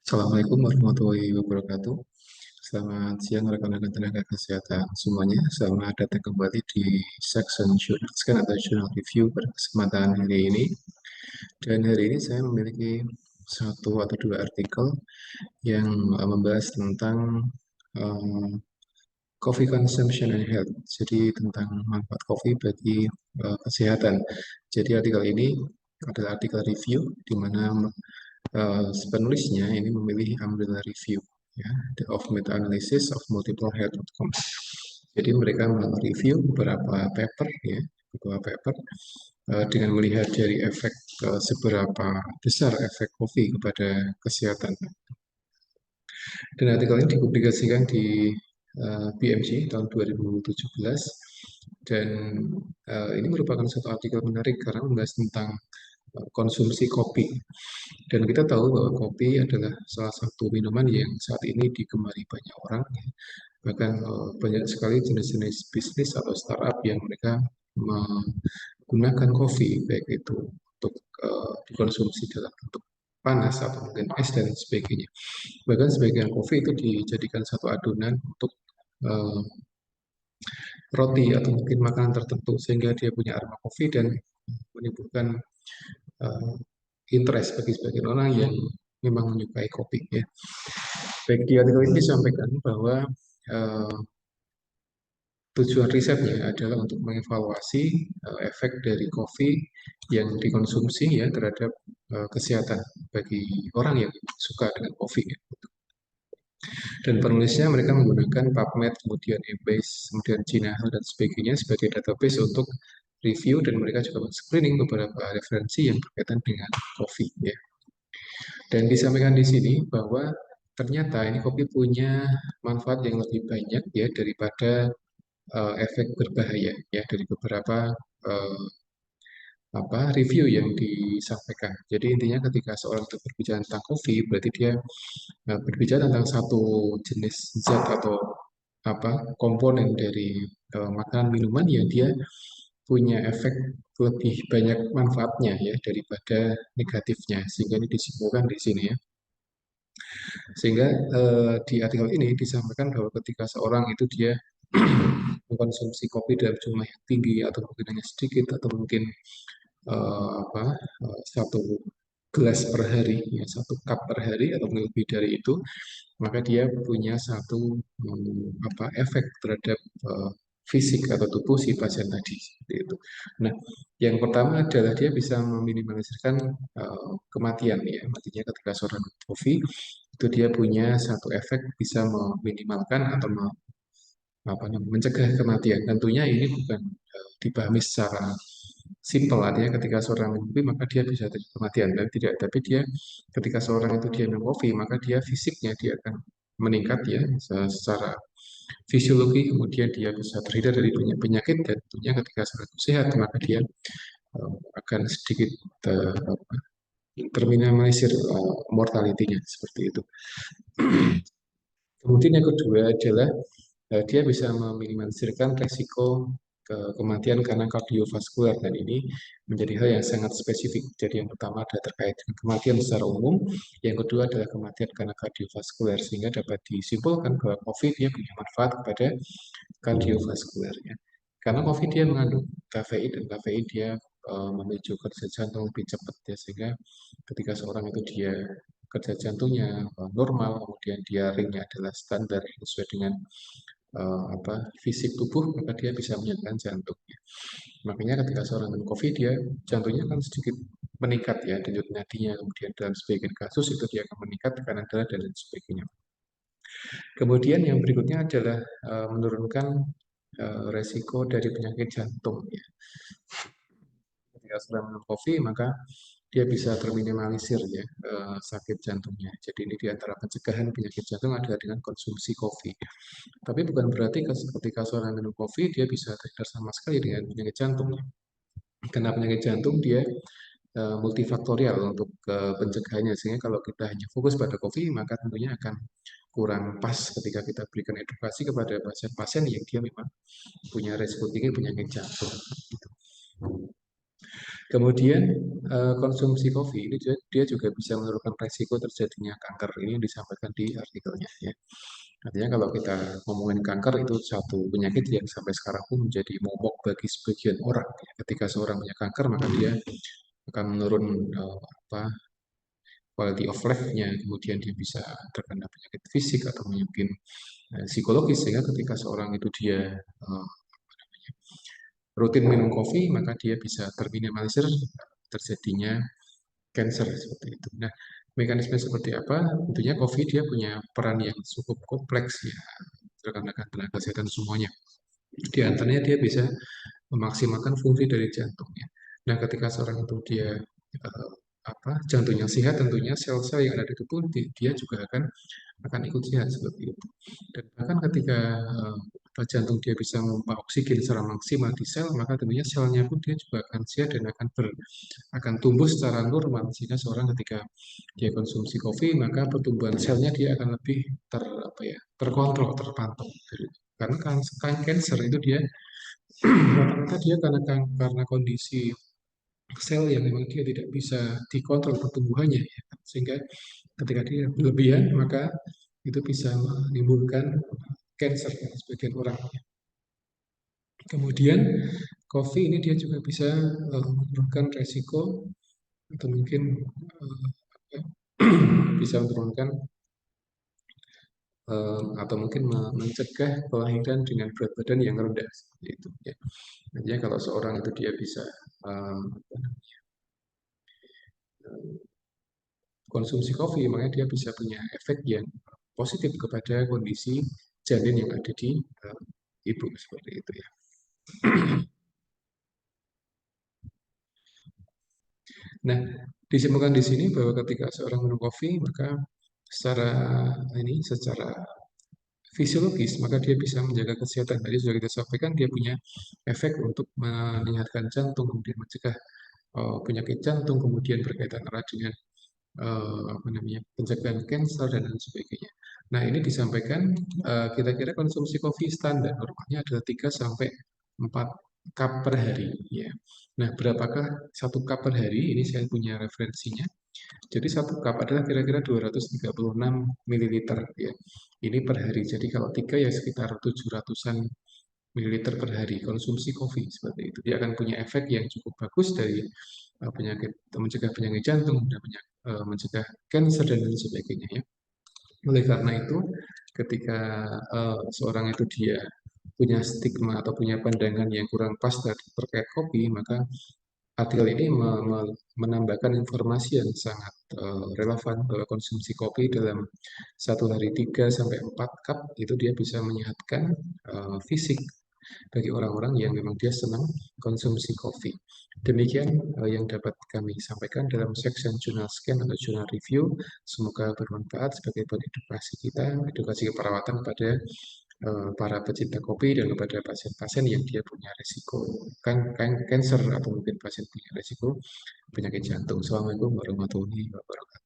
Assalamualaikum warahmatullahi wabarakatuh. Selamat siang rekan-rekan tenaga kesehatan semuanya. Selamat datang kembali di section Journal Scan atau Journal Review pada kesempatan hari ini. Dan hari ini saya memiliki satu atau dua artikel yang membahas tentang eh, coffee consumption and health. Jadi tentang manfaat kopi bagi kesehatan. Jadi artikel ini adalah artikel review di mana penulisnya ini memilih umbrella review, ya, of meta-analysis of multiple health outcomes. Jadi mereka mereview beberapa paper, ya, beberapa paper dengan melihat dari efek seberapa besar efek kopi kepada kesehatan. Dan artikel ini dipublikasikan di BMJ tahun 2017 dan ini merupakan satu artikel menarik karena membahas tentang konsumsi kopi. Dan kita tahu bahwa kopi adalah salah satu minuman yang saat ini digemari banyak orang. Bahkan banyak sekali jenis-jenis bisnis atau startup yang mereka menggunakan kopi, baik itu untuk dikonsumsi dalam bentuk panas atau mungkin es dan sebagainya. Bahkan sebagian kopi itu dijadikan satu adonan untuk eh, roti atau mungkin makanan tertentu sehingga dia punya aroma kopi dan menimbulkan eh, interest bagi sebagian orang yang memang menyukai kopi, ya. Baik, di artikel ini disampaikan bahwa eh, tujuan risetnya adalah untuk mengevaluasi efek dari kopi yang dikonsumsi, ya, terhadap kesehatan bagi orang yang suka dengan kopi, ya. Dan penulisnya mereka menggunakan PubMed, kemudian Embase, kemudian Jinahal dan sebagainya sebagai database untuk review, dan mereka juga screening beberapa referensi yang berkaitan dengan kopi, ya. Dan disampaikan di sini bahwa ternyata ini kopi punya manfaat yang lebih banyak, ya, daripada efek berbahaya, ya, dari beberapa eh, review yang disampaikan. Jadi intinya ketika seorang itu berbicara tentang kopi, berarti dia berbicara tentang satu jenis zat atau komponen dari makanan minuman yang dia punya efek lebih banyak manfaatnya, ya, daripada negatifnya. Sehingga ini disimpulkan di sini, ya. Sehingga di artikel ini disampaikan bahwa ketika seorang itu dia mengkonsumsi kopi dalam jumlah yang tinggi atau mungkin hanya sedikit atau mungkin satu gelas per hari, ya, satu cup per hari atau lebih dari itu, maka dia punya satu efek terhadap fisik atau tubuh si pasien tadi, seperti itu. Nah, yang pertama adalah dia bisa meminimalisirkan kematian, ya. Artinya ketika seorang kopi itu dia punya satu efek bisa meminimalkan atau mencegah kematian. Tentunya ini bukan dipahami secara simpel, artinya ketika seorang minum kopi maka dia bisa terjadi kematian, dan tidak. Tapi dia ketika seorang itu dia minum kopi maka dia fisiknya dia akan meningkat, ya, secara fisiologi, kemudian dia bisa terhindar dari banyak penyakit, dan tentunya ketika seorang itu sehat maka dia akan sedikit terminimalisir mortality-nya, seperti itu. Kemudian yang kedua adalah dia bisa meminimalisirkan resiko kematian karena kardiovaskular, dan ini menjadi hal yang sangat spesifik. Jadi yang pertama adalah terkait dengan kematian secara umum, yang kedua adalah kematian karena kardiovaskular, sehingga dapat disimpulkan bahwa COVID dia punya manfaat kepada kardiovaskular, ya. Karena COVID dia mengandung kafein, dan kafein dia memicu kerja jantung lebih cepat, ya, sehingga ketika seorang itu dia kerja jantungnya normal, kemudian dia ringnya adalah standar sesuai dengan fisik tubuh, maka dia bisa menyebabkan jantungnya. Makanya ketika seorang minum kopi, dia jantungnya akan sedikit meningkat, ya, denyut nadinya, kemudian dalam sebagian kasus itu dia akan meningkat karena darah dan lain sebagainya. Kemudian yang berikutnya adalah menurunkan resiko dari penyakit jantung, ya. Ketika sudah minum kopi maka dia bisa terminimalisir, ya, sakit jantungnya. Jadi ini diantara pencegahan penyakit jantung adalah dengan konsumsi kopi. Tapi bukan berarti ketika seorang minum kopi dia bisa terhindar sama sekali dengan penyakit jantung. Karena penyakit jantung dia multifaktorial untuk pencegahannya, sehingga kalau kita hanya fokus pada kopi maka tentunya akan kurang pas ketika kita berikan edukasi kepada pasien-pasien yang dia memang punya resiko tinggi penyakit jantung, gitu. Kemudian konsumsi kopi ini dia juga bisa menurunkan resiko terjadinya kanker. Ini yang disampaikan di artikelnya ya. Artinya kalau kita ngomongin kanker itu satu penyakit yang sampai sekarang pun menjadi momok bagi sebagian orang. Ya. Ketika seorang punya kanker maka dia akan menurun apa quality of life-nya, kemudian dia bisa terkena penyakit fisik atau mungkin psikologis sehingga ketika seorang itu dia rutin minum kopi maka dia bisa terminimalisir terjadinya cancer seperti itu. Nah, mekanisme seperti apa? Tentunya kopi dia punya peran yang cukup kompleks ya rekan-rekan tenaga kesehatan semuanya. Di antaranya dia bisa memaksimalkan fungsi dari jantungnya. Nah, ketika seorang itu dia jantungnya sehat, tentunya sel-sel yang ada di tubuh dia juga akan ikut sehat seperti itu. Dan bahkan ketika jantung dia bisa memompa oksigen secara maksimal di sel, maka tentunya selnya pun dia juga akan sehat dan akan tumbuh secara normal. Sehingga seorang ketika dia konsumsi kopi, maka pertumbuhan selnya dia akan lebih terkontrol, terpantau. Karena kan cancer itu dia rata-rata dia karena kondisi sel yang memang dia tidak bisa dikontrol pertumbuhannya, ya. Sehingga ketika dia berlebihan maka itu bisa menimbulkan cancer ya, sebagian orang. Kemudian kopi ini dia juga bisa menurunkan resiko atau mungkin bisa menurunkan atau mungkin mencegah kelahiran dengan berat badan yang rendah seperti itu ya. Artinya kalau seorang itu dia bisa um, konsumsi kopi, makanya dia bisa punya efek yang positif kepada kondisi janin yang ada di ibu seperti itu ya. Nah, disimpulkan di sini bahwa ketika seorang minum kopi, maka secara fisiologis, maka dia bisa menjaga kesehatan. Tadi sudah kita sampaikan, dia punya efek untuk menyehatkan jantung, kemudian mencegah penyakit jantung, kemudian berkaitan erat dengan pencegahan kanker dan lain sebagainya. Nah, ini disampaikan kira-kira konsumsi kopi standar normalnya adalah 3 sampai 4 cup per hari ya. Nah, berapakah satu cup per hari? Ini saya punya referensinya. Jadi satu cup adalah kira-kira 236 mililiter ya. Ini per hari. Jadi kalau 3 ya sekitar 700-an mililiter per hari konsumsi kopi seperti itu. Dia akan punya efek yang cukup bagus dari mencegah penyakit jantung dan mencegah kanker dan lain sebagainya ya. Oleh karena itu, ketika seorang itu dia punya stigma atau punya pandangan yang kurang pas terkait kopi, maka artikel ini menambahkan informasi yang sangat relevan bahwa konsumsi kopi dalam satu hari 3 sampai 4 cup itu dia bisa menyehatkan fisik bagi orang-orang yang memang dia senang konsumsi kopi. Demikian yang dapat kami sampaikan dalam section jurnal scan atau jurnal review. Semoga bermanfaat sebagai buat edukasi kita, edukasi keperawatan pada para pecinta kopi dan kepada pasien-pasien yang dia punya resiko kanker atau mungkin pasien punya resiko penyakit jantung. Assalamualaikum warahmatullahi wabarakatuh.